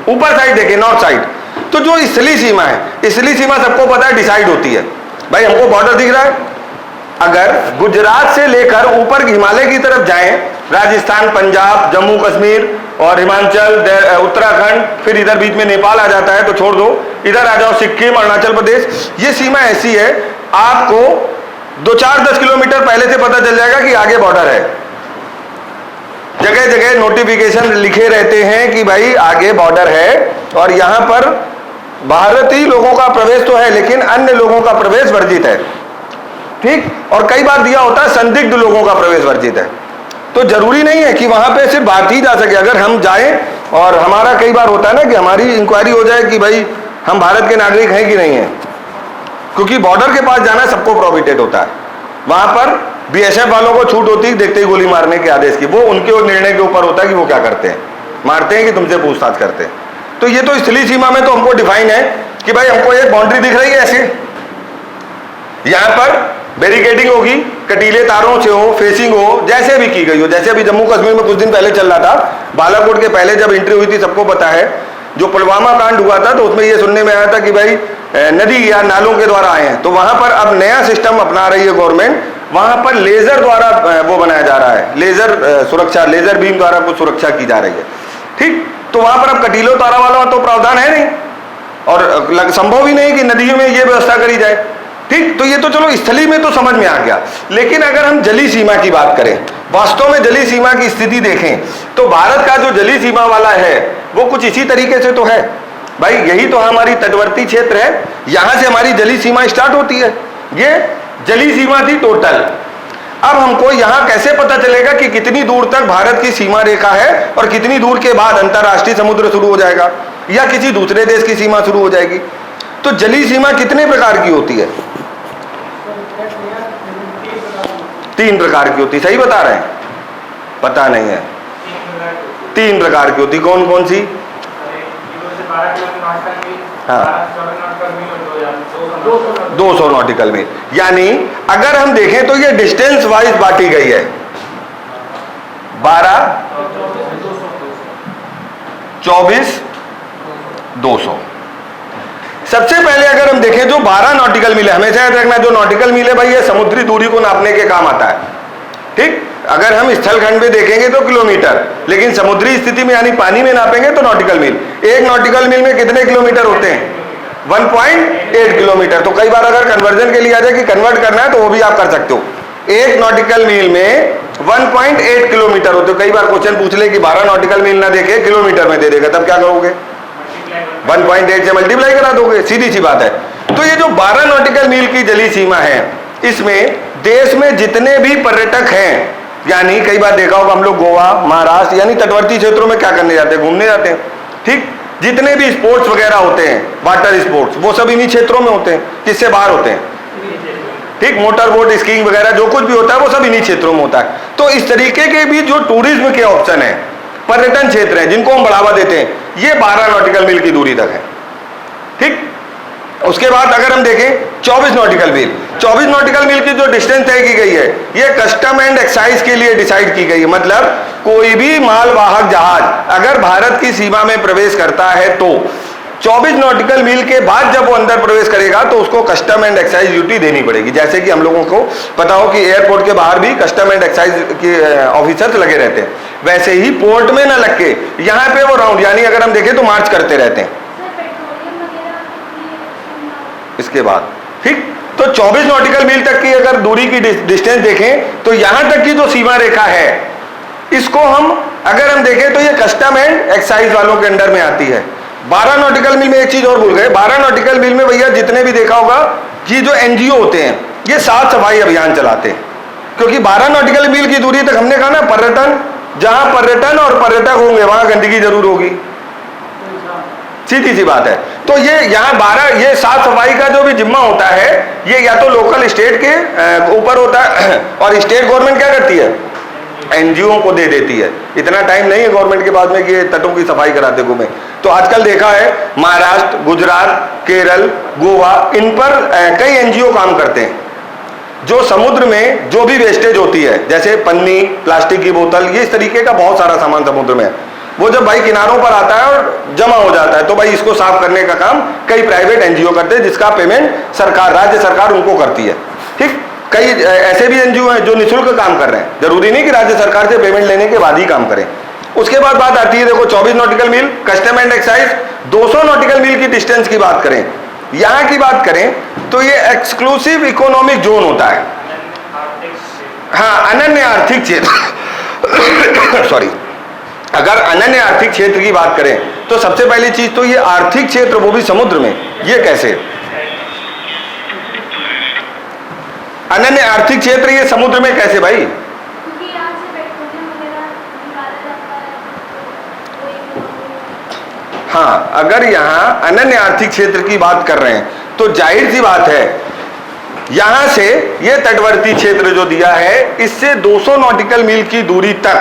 ऊपर साइड देखें, नॉर्थ साइड, तो जो स्थलीय सीमा है, स्थलीय सीमा सबको पता है डिसाइड होती है। भाई हमको बॉर्डर दिख रहा है, अगर गुजरात से लेकर ऊपर हिमालय की तरफ जाएं, राजस्थान, पंजाब, जम्मू कश्मीर और हिमाचल, उत्तराखंड, फिर इधर बीच में नेपाल आ जाता है तो छोड़ दो, इधर आ जाओ सिक्किम, अरुणाचल प्रदेश, ये सीमा ऐसी है आपको 2-4-10 किलोमीटर पहले से पता चल जाएगा कि आगे बॉर्डर है। जगह जगह नोटिफिकेशन लिखे रहते हैं कि भाई आगे बॉर्डर है और यहां पर भारतीय लोगों का प्रवेश तो है लेकिन अन्य लोगों का प्रवेश वर्जित है। ठीक, और कई बार दिया होता है संदिग्ध लोगों का प्रवेश वर्जित है, तो जरूरी नहीं है कि वहां पे सिर्फ भारतीय जा सके। अगर हम जाएं और हमारा कई बार होता है ना कि हमारी इंक्वायरी हो जाए कि भाई हम भारत के नागरिक हैं कि नहीं है, क्योंकि बॉर्डर के पास जाना सबको प्रोहिबिटेड होता है, वहां पर बीएसएफ वालों को छूट होती है देखते ही गोली मारने के आदेश की, वो उनके निर्णय के ऊपर होता है कि वो क्या करते हैं, मारते हैं कि तुमसे पूछताछ करते हैं। तो ये तो स्थलीय सीमा में तो हमको डिफाइन है कि भाई हमको एक बाउंड्री दिख रही है ऐसे, यहां पर बैरिकेडिंग होगी, कटीले तारों से हो, फेसिंग हो, जैसे भी की गई हो। जैसे अभी जम्मू कश्मीर में कुछ दिन पहले चल रहा था, बालाकोट के पहले जब एंट्री हुई थी, सबको पता है जो पुलवामा कांड हुआ था तो उसमें ये सुनने में आया था कि भाई नदी या नालों के द्वारा आए हैं, तो वहां पर अब नया सिस्टम अपना रही है गवर्नमेंट, वहां पर लेजर द्वारा वो बनाया जा रहा है, लेजर सुरक्षा, लेजर बीम द्वारा कुछ सुरक्षा की जा रही है। ठीक, तो वहां पर अब कटीलों तारा वाला तो प्रावधान है नहीं और संभव ही नहीं कि नदियों में ये व्यवस्था करी जाए। ठीक, तो ये तो चलो स्थलीय में तो समझ में आ गया, लेकिन अगर हम जलीय सीमा की बात करें, वास्तव में जलीय सीमा की स्थिति देखें तो भारत का जो जलीय सीमा वाला है वो कुछ इसी तरीके से तो है। भाई यही तो हमारी तटवर्ती क्षेत्र है, यहां से हमारी जलीय सीमा स्टार्ट होती है, ये जलीय सीमा थी टोटल। अब हमको यहां कैसे पता चलेगा कि कितनी दूर तक भारत की सीमा रेखा है और कितनी दूर के बाद अंतरराष्ट्रीय समुद्र शुरू हो जाएगा या किसी दूसरे देश की सीमा शुरू हो जाएगी? तो जलीय सीमा कितने प्रकार की होती है? 3 प्रकार की होती, सही बता रहे हैं? पता नहीं है, 3 प्रकार की होती। कौन कौन सी? हाँ, 200 नॉटिकल मील। यानी अगर हम देखें तो ये डिस्टेंस वाइज बांटी गई है, 12, 24, 200। सबसे पहले अगर हम देखें जो 12 नॉटिकल मील है, हमेशा याद रखना जो नॉटिकल मील है भाई ये समुद्री दूरी को नापने के काम आता है। ठीक, अगर हम स्थलखंड में देखेंगे तो किलोमीटर, लेकिन समुद्री स्थिति में यानी पानी में नापेंगे तो नॉटिकल मील। एक नॉटिकल मील में कितने किलोमीटर होते हैं? 1.8 किलोमीटर। तो कई बार अगर कन्वर्जन के लिए आ जाए कि कन्वर्ट करना है तो वो भी आप कर सकते हो। एक नॉटिकल मील में 1.8 किलोमीटर होते हो। कई बार क्वेश्चन पूछ ले कि 12 नॉटिकल मील ना देखे किलोमीटर में दे देगा, तब क्या करोगे? 1.8 से मल्टीप्लाई करा दोगे, सीधी सी बात है। तो ये जो 12 नॉटिकल मील की जलीय सीमा है, इसमें देश में जितने भी पर्यटक हैं, यानी कई बार देखा होगा हम लोग गोवा, महाराष्ट्र यानी तटवर्ती क्षेत्रों में क्या करने जाते हैं? घूमने जाते हैं। ठीक, जितने भी स्पोर्ट्स वगैरह होते हैं, वाटर स्पोर्ट्स, वो सब इन्हीं क्षेत्रों में होते हैं, किससे बाहर होते हैं? ठीक, मोटर बोट, स्कीइंग वगैरह जो कुछ भी होता है वो सब इन्हीं क्षेत्रों में होता है। तो इस तरीके के भी जो टूरिज्म के ऑप्शन है, पर्यटन क्षेत्र है जिनको हम बढ़ावा देते हैं, ये 12 नॉटिकल मील की दूरी तक है। ठीक, उसके बाद अगर हम देखें 24 नॉटिकल मील, 24 नॉटिकल मील की जो डिस्टेंस तय की गई है ये कस्टम एंड एक्साइज के लिए डिसाइड की गई है। मतलब कोई भी मालवाहक जहाज अगर भारत की सीमा में प्रवेश करता है तो 24 नॉटिकल मील के बाद जब वो अंदर प्रवेश करेगा तो उसको कस्टम एंड एक्साइज ड्यूटी देनी पड़ेगी। जैसे कि हम लोगों को पता हो कि एयरपोर्ट के बाहर भी कस्टम एंड एक्साइज के ऑफिसर्स लगे रहते हैं, वैसे ही पोर्ट में ना लग के यहाँ पे वो राउंड, यानी अगर हम देखें तो मार्च करते रहते हैं इसके बाद। ठीक, तो 24 नॉटिकल मील तक की अगर दूरी की डिस्टेंस देखें तो यहां तक की जो सीमा रेखा है इसको हम अगर हम देखें तो ये कस्टम एंड एक्साइज वालों के अंडर में आती है। 12 नॉटिकल मील में एक चीज और भूल गए, 12 नॉटिकल मील में भैया जितने भी देखा होगा कि जो एनजीओ होते हैं ये साफ सफाई अभियान चलाते हैं, क्योंकि 12 नॉटिकल मील की दूरी तक हमने कहा ना पर्यटन, जहां पर्यटन और पर्यटक होंगे वहां गंदगी जरूर होगी, सीधी सी बात है। तो ये यहाँ 12 ये साफ सफाई का जो भी जिम्मा होता है ये या तो लोकल स्टेट के ऊपर होता है, और स्टेट गवर्नमेंट क्या करती है, एनजीओ को दे देती है। इतना टाइम नहीं है गवर्नमेंट के पास में कि ये तटों की सफाई कराते घूमे। तो आजकल देखा है महाराष्ट्र, गुजरात, केरल, गोवा, इन पर कई एनजीओ काम करते हैं। जो समुद्र में जो भी वेस्टेज होती है जैसे पन्नी, प्लास्टिक की बोतल, ये इस तरीके का बहुत सारा सामान समुद्र में है, वो जब भाई किनारों पर आता है और जमा हो जाता है तो भाई इसको साफ करने का काम कई प्राइवेट एनजीओ करते हैं, जिसका पेमेंट सरकार, राज्य सरकार उनको करती है। ठीक, कई ऐसे भी एनजीओ हैं जो निःशुल्क काम कर रहे हैं, जरूरी नहीं कि राज्य सरकार से पेमेंट लेने के बाद ही काम करें। उसके बाद बात आती है, देखो 24 nautical mile custom and excise, 200 nautical mile की डिस्टेंस की बात करें, यहां की बात करें तो ये एक्सक्लूसिव इकोनॉमिक जोन होता है। हाँ, अनन्य आर्थिक क्षेत्र सॉरी, अगर अनन्य आर्थिक क्षेत्र की बात करें तो सबसे पहली चीज तो ये आर्थिक क्षेत्र, वो भी समुद्र में, ये कैसे अनन्य आर्थिक क्षेत्र, ये समुद्र में कैसे भाई? क्योंकि यहाँ से पेट्रोलियम वगैरह निकाला जाता है। हाँ, अगर यहाँ अनन्य आर्थिक क्षेत्र की बात कर रहे हैं तो जाहिर सी बात है यहां से ये तटवर्ती क्षेत्र जो दिया है इससे 200 नॉटिकल मील की दूरी तक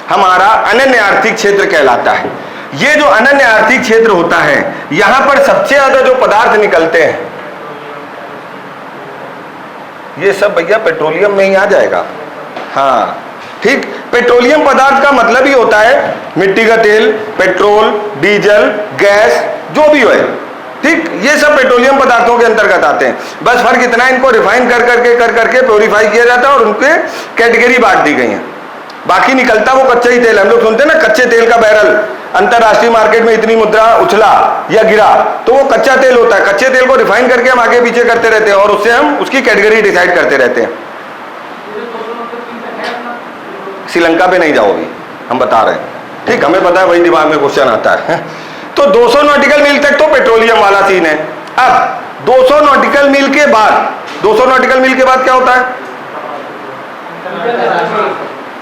हमारा अनन्य आर्थिक क्षेत्र कहलाता है। ये जो अनन्य आर्थिक क्षेत्र होता है यहां पर सबसे ज्यादा जो पदार्थ निकलते हैं ये सब भैया पेट्रोलियम में ही आ जाएगा। हाँ ठीक, पेट्रोलियम पदार्थ का मतलब ही होता है मिट्टी का तेल, पेट्रोल, डीजल, गैस, जो भी हो, ठीक, ये सब पेट्रोलियम पदार्थों के अंतर्गत आते हैं। बस फर्क इतना है, इनको रिफाइन कर करके प्योरीफाई किया जाता है और उनके कैटेगरी बांट दी गई है। बाकी निकलता वो कच्चा ही तेल। हम लोग सुनते हैं ना कच्चे तेल का बैरल अंतरराष्ट्रीय मार्केट में इतनी मुद्रा उछला या गिरा, तो वो कच्चा तेल होता है। कच्चे तेल को रिफाइन करके हम आगे पीछे करते रहते हैं और उससे हम उसकी कैटेगरी डिसाइड करते रहते हैं। श्रीलंका पे नहीं जाओ अभी, हम बता रहे हैं, ठीक, हमें पता है, वही दिमाग में क्वेश्चन आता है। तो 200 नॉटिकल मील तक तो पेट्रोलियम वाला सीन है। अब 200 नॉटिकल मील के बाद, 200 नॉटिकल मील के बाद क्या होता है?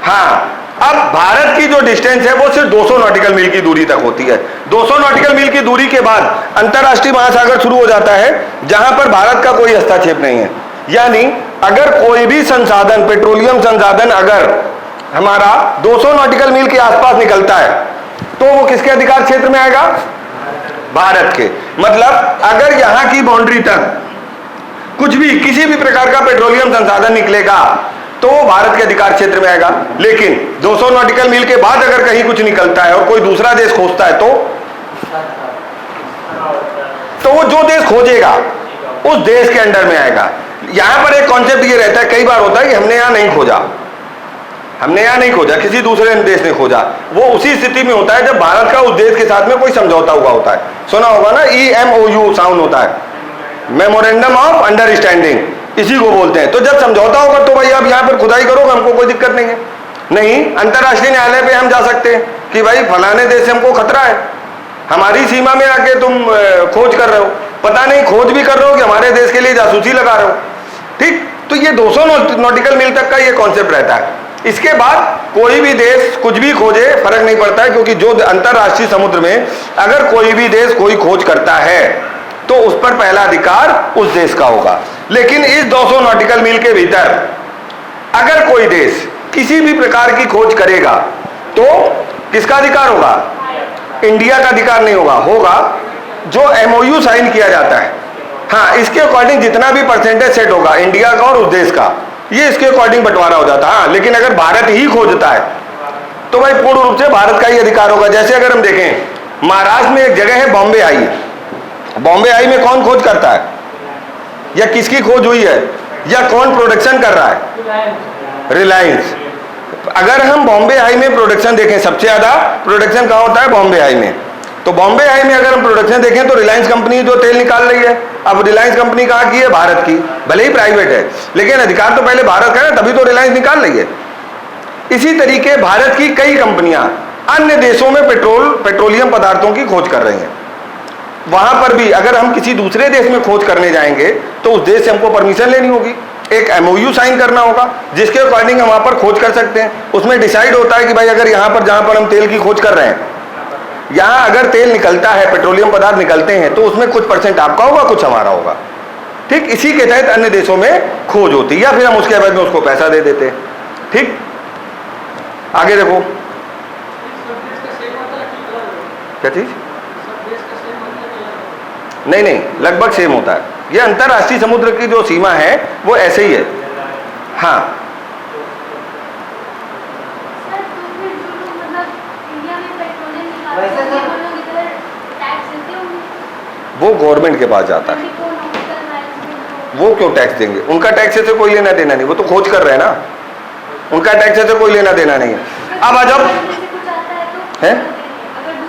हाँ, अब भारत की जो डिस्टेंस है वो सिर्फ 200 नॉटिकल मील की दूरी तक होती है। 200 नॉटिकल मील की दूरी के बाद अंतरराष्ट्रीय महासागर शुरू हो जाता है जहां पर भारत का कोई हस्तक्षेप नहीं है। यानी अगर कोई भी संसाधन, पेट्रोलियम संसाधन अगर हमारा 200 नॉटिकल मील के आसपास निकलता है तो वो किसके अधिकार क्षेत्र में आएगा? भारत के। मतलब अगर यहां की बाउंड्री तक कुछ भी, किसी भी प्रकार का पेट्रोलियम संसाधन निकलेगा तो वो भारत के अधिकार क्षेत्र में आएगा। लेकिन 200 नॉटिकल मील के बाद अगर कहीं कुछ निकलता है और कोई दूसरा देश खोजता है तो वो जो देश खोजेगा उस देश के अंडर में आएगा। यहां पर एक कॉन्सेप्ट ये रहता है, कई बार होता है कि हमने यहां नहीं खोजा, किसी दूसरे देश ने खोजा। वो उसी स्थिति में होता है जब भारत का उस देश के साथ में कोई समझौता हुआ होता है। सुना होगा ना, EMOU साउंड होता है, मेमोरेंडम ऑफ अंडरस्टैंडिंग, इसी को बोलते हैं। तो जब समझौता होगा तो भाई आप यहाँ पर खुदाई करोगे, हमको कोई दिक्कत नहीं है। नहीं, अंतरराष्ट्रीय न्यायालय पे हम जा सकते हैं कि भाई फलाने देश से हमको खतरा है, हमारी सीमा में आके तुम खोज कर रहे हो, पता नहीं खोज भी कर रहे हो कि हमारे देश के लिए जासूसी लगा रहे हो। ठीक, तो ये 200 नॉटिकल मील तक का ये कॉन्सेप्ट रहता है। इसके बाद कोई भी देश कुछ भी खोजे फर्क नहीं पड़ता है, क्योंकि जो अंतरराष्ट्रीय समुद्र में अगर कोई भी देश कोई खोज करता है तो उस पर पहला अधिकार उस देश का होगा। लेकिन इस 200 नॉटिकल मील के भीतर अगर कोई देश किसी भी प्रकार की खोज करेगा तो किसका अधिकार होगा? इंडिया का अधिकार नहीं होगा, होगा जो MOU साइन किया जाता है। हाँ, इसके अकॉर्डिंग जितना भी परसेंटेज सेट होगा इंडिया का और उस देश का, ये इसके अकॉर्डिंग बंटवारा हो जाता है। हाँ, लेकिन अगर भारत ही खोजता है तो भाई पूर्ण रूप से भारत का ही अधिकार होगा। जैसे अगर हम देखें महाराष्ट्र में एक जगह है बॉम्बे आई, बॉम्बे आई में कौन खोज करता है, या किसकी खोज हुई है, या कौन प्रोडक्शन कर रहा है? रिलायंस। अगर हम बॉम्बे आई में प्रोडक्शन देखें, सबसे ज्यादा प्रोडक्शन कहाँ होता है? बॉम्बे आई में। तो बॉम्बे आई में अगर हम प्रोडक्शन देखें तो रिलायंस कंपनी जो तेल निकाल रही है, अब रिलायंस कंपनी कहाँ की है? भारत की, भले ही प्राइवेट है, लेकिन अधिकार तो पहले भारत का है, तभी तो रिलायंस निकाल रही है। इसी तरीके भारत की कई कंपनियां अन्य देशों में पेट्रोलियम पदार्थों की खोज कर रही हैं। वहां पर भी अगर हम किसी दूसरे देश में खोज करने जाएंगे तो उस देश से हमको परमिशन लेनी होगी, एक MOU साइन करना होगा, जिसके अकॉर्डिंग हम वहां पर खोज कर सकते हैं। उसमें डिसाइड होता है कि भाई अगर यहां पर, जहां पर हम तेल की खोज कर रहे हैं, यहां अगर तेल निकलता है, पेट्रोलियम पदार्थ निकलते हैं, तो उसमें कुछ % आपका होगा, कुछ हमारा होगा। ठीक, इसी के तहत अन्य देशों में खोज होती है, या फिर हम उसके बाद में उसको पैसा दे देते हैं। ठीक, आगे देखो क्या चीज? नहीं नहीं, लगभग सेम होता है। ये अंतरराष्ट्रीय समुद्र की जो सीमा है वो ऐसे ही है। हाँ, सर तो फिर जो लोग मतलब इंडिया में पेट्रोलियम निकालते हैं वो लोग इधर टैक्स देते होंगे, वो गवर्नमेंट के पास जाता है। को नॉमिकल माइल्स में वो क्यों टैक्स देंगे? उनका टैक्स से कोई लेना देना नहीं, वो तो खोज कर रहे हैं ना, उनका टैक्स से कोई लेना देना नहीं है। अब आ जाओ, कुछ आता है तो है? अगर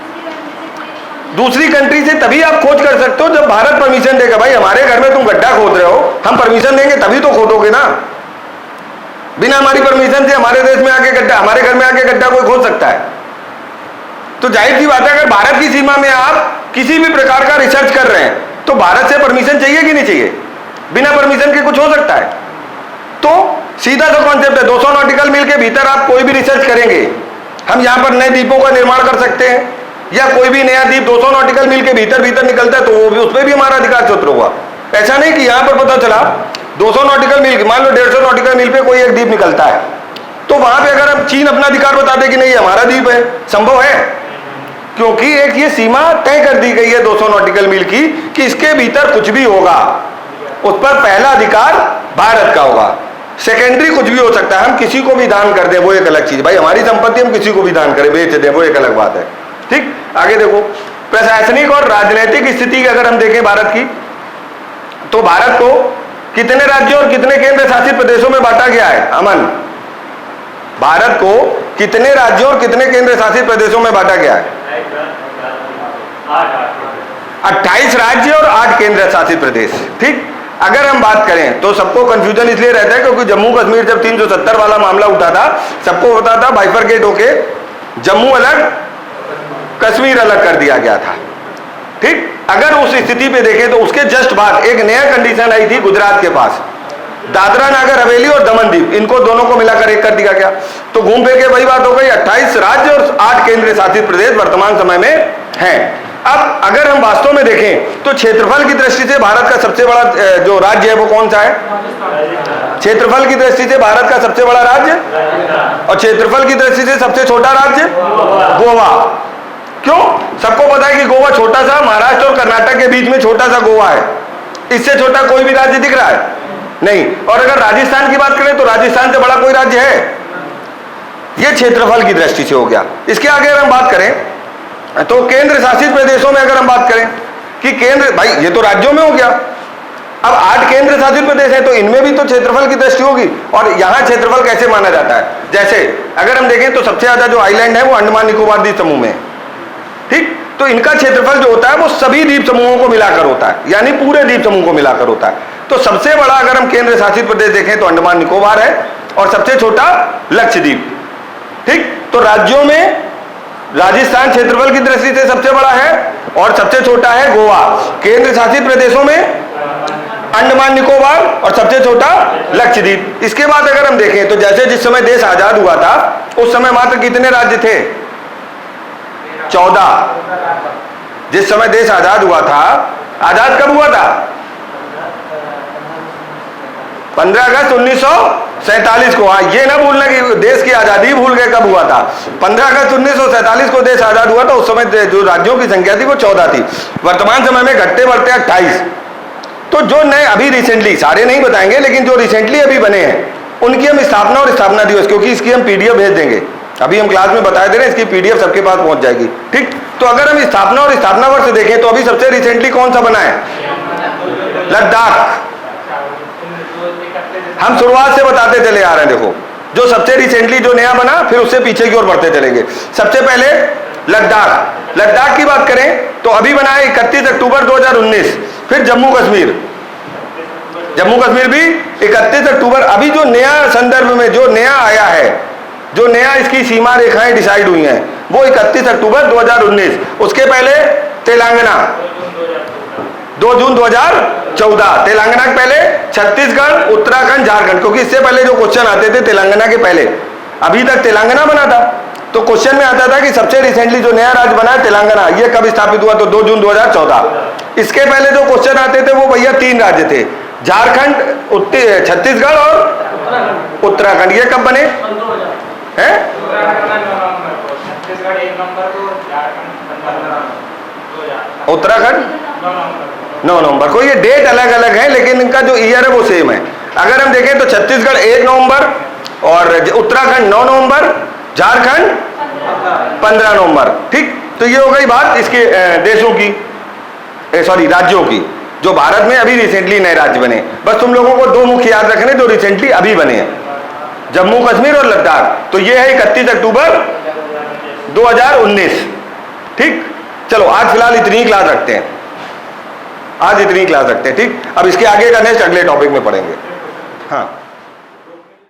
दूसरी कंट्री से तभी आप खोज कर सकते हो जब भारत परमिशन देगा। भाई हमारे घर में तुम गड्ढा खोद रहे हो, हम परमिशन देंगे तभी तो खोदोगे ना। बिना हमारी परमिशन से हमारे देश में आके गड्ढा, हमारे घर में आके गड्ढा कोई खोद सकता है? तो जाहिर सी बात है, अगर भारत की सीमा में आप किसी भी प्रकार का रिसर्च कर रहे हैं तो भारत से परमिशन चाहिए कि नहीं चाहिए? बिना परमिशन के कुछ हो सकता है? तो सीधा सा कॉन्सेप्ट है, 200 नॉटिकल मील के भीतर आप कोई भी रिसर्च करेंगे, हम यहां पर नए द्वीपों का निर्माण कर सकते हैं, या कोई भी नया द्वीप 200 नॉटिकल मील के भीतर निकलता है तो वो भी, उस पर भी हमारा अधिकार क्षेत्र होगा। ऐसा नहीं कि यहां पर पता चला 200 नॉटिकल मील, मान लो 150 नॉटिकल मील पे कोई एक द्वीप निकलता है, तो वहां पे अगर हम चीन अपना अधिकार बता दे कि नहीं हमारा द्वीप है, संभव है? क्योंकि एक ये सीमा तय कर दी गई है 200 नॉटिकल मील की कि इसके भीतर कुछ भी होगा, उस पर पहला अधिकार भारत का होगा। सेकेंडरी कुछ भी हो सकता है, हम किसी को भी दान कर दें वो एक अलग चीज, भाई हमारी संपत्ति हम किसी को भी दान करें, बेच दें, वो एक अलग बात है। ठीक, आगे देखो, प्रशासनिक और राजनीतिक स्थिति अगर हम देखें भारत की, तो भारत को कितने राज्यों और कितने केंद्र शासित प्रदेशों में बांटा गया है? अमन, भारत को कितने राज्यों और कितने केंद्र शासित प्रदेशों में बांटा गया है? 28 राज्य और 8 केंद्र शासित प्रदेश। ठीक, अगर हम बात करें तो सबको कंफ्यूजन इसलिए रहता है क्योंकि जम्मू कश्मीर जब 370 वाला मामला उठा था, सबको पता था बाइफरकेट होके जम्मू अलग कश्मीर अलग कर दिया गया था। ठीक, अगर उस स्थिति पे देखें तो उसके जस्ट बाद एक नया कंडीशन आई थी गुजरात के पास, दादरा नागर हवेली और दमन दीप, इनको दोनों को मिलाकर एक कर दिया गया। तो घूम फिर के वही बात हो गई, 28 राज्य और 8 केंद्र शासित प्रदेश वर्तमान समय में हैं। अब अगर हम वास्तव में देखें तो क्षेत्रफल की दृष्टि से भारत का सबसे बड़ा जो राज्य है वो कौन सा है? क्षेत्रफल की दृष्टि से भारत का सबसे बड़ा राज्य, और क्षेत्रफल की दृष्टि से सबसे छोटा राज्य गोवा। क्यों? सबको पता है कि गोवा छोटा सा, महाराष्ट्र और कर्नाटक के बीच में छोटा सा गोवा है, इससे छोटा कोई भी राज्य दिख रहा है नहीं। और अगर राजस्थान की बात करें तो राजस्थान से बड़ा कोई राज्य है? यह क्षेत्रफल की दृष्टि से हो गया। इसके आगे अगर हम बात करें तो केंद्र शासित प्रदेशों में अगर हम बात करें कि केंद्र, भाई ये तो राज्यों में हो गया, अब 8 केंद्र शासित प्रदेश है तो इनमें भी तो क्षेत्रफल की दृष्टि होगी। और यहां क्षेत्रफल कैसे माना जाता है? जैसे अगर हम देखें तो सबसे ज्यादा जो आइलैंड है वो अंडमान निकोबार द्वीप समूह में। ठीक, तो इनका क्षेत्रफल जो होता है वो सभी द्वीप समूहों को मिलाकर होता है, यानी पूरे द्वीप समूह को मिलाकर होता है। तो सबसे बड़ा अगर हम केंद्र शासित प्रदेश देखें तो अंडमान निकोबार है, और सबसे छोटा लक्षद्वीप। ठीक, तो राज्यों में राजस्थान क्षेत्रफल की दृष्टि से सबसे बड़ा है और सबसे छोटा है गोवा। केंद्र शासित प्रदेशों में अंडमान निकोबार और सबसे छोटा लक्षद्वीप। इसके बाद अगर हम देखें तो जैसे जिस समय देश आजाद हुआ था उस समय मात्र कितने राज्य थे? 14। जिस समय देश आजाद हुआ था, आजाद कब हुआ था? 15 अगस्त 1947 को। हाँ, ये ना भूलना कि देश की आजादी भूल गए कब हुआ था। 15 अगस्त 1947 को देश आजाद हुआ था। उस समय जो राज्यों की संख्या थी वो 14 थी। वर्तमान समय में घटते बढ़ते 28। तो जो नए अभी रिसेंटली, सारे नहीं बताएंगे लेकिन जो रिसेंटली अभी बने हैं उनकी हम स्थापना और स्थापना दिवस, क्योंकि इसकी हम PDF भेज देंगे, अभी हम क्लास में बता दे रहे हैं, इसकी PDF सबके पास पहुंच जाएगी। ठीक, तो अगर हम स्थापना और स्थापना वर्ष देखें तो अभी सबसे रिसेंटली कौन सा बना है? लद्दाख। हम शुरुआत से बताते चले आ रहे हैं, देखो जो सबसे रिसेंटली जो नया बना, फिर उससे पीछे की ओर बढ़ते चलेंगे। सबसे पहले लद्दाख। लद्दाख की बात करें तो अभी बना है 31 अक्टूबर 2019। फिर जम्मू कश्मीर, जम्मू कश्मीर भी 31 अक्टूबर। अभी जो नया संदर्भ में जो नया आया है, जो नया इसकी सीमा रेखाएं डिसाइड हुई हैं, वो 31 अक्टूबर 2019। उसके पहले तेलंगाना 2 जून 2014। तेलंगाना के पहले छत्तीसगढ़, उत्तराखंड, झारखंड, क्योंकि इससे पहले जो क्वेश्चन आते थे तेलंगाना के पहले, अभी तक तेलंगाना बना था, तो क्वेश्चन में आता था कि सबसे रिसेंटली जो नया राज्य बना है तेलंगाना, ये कब स्थापित हुआ? तो 2 जून 2014। इसके पहले जो क्वेश्चन आते थे वो भैया 3 राज्य थे, झारखंड, छत्तीसगढ़ और उत्तराखंड। ये कब बने हैं? उत्तराखंड 9 नवंबर को। ये डेट अलग अलग है लेकिन इनका जो ईयर है वो सेम है। अगर हम देखें तो छत्तीसगढ़ 1 नवंबर और उत्तराखंड 9 नवंबर, झारखंड 15 नवंबर। ठीक, तो ये हो गई बात इसके देशों की, सॉरी राज्यों की, जो भारत में अभी रिसेंटली नए राज्य बने। बस तुम लोगों को 2 मुख्य याद रखने जो रिसेंटली अभी बने हैं, जम्मू कश्मीर और लद्दाख। तो ये है 31 अक्टूबर 2019। ठीक, चलो आज फिलहाल इतनी ही क्लास रखते हैं, आज इतनी क्लास रखते हैं। ठीक, अब इसके आगे का नेक्स्ट अगले टॉपिक में पढ़ेंगे। हाँ।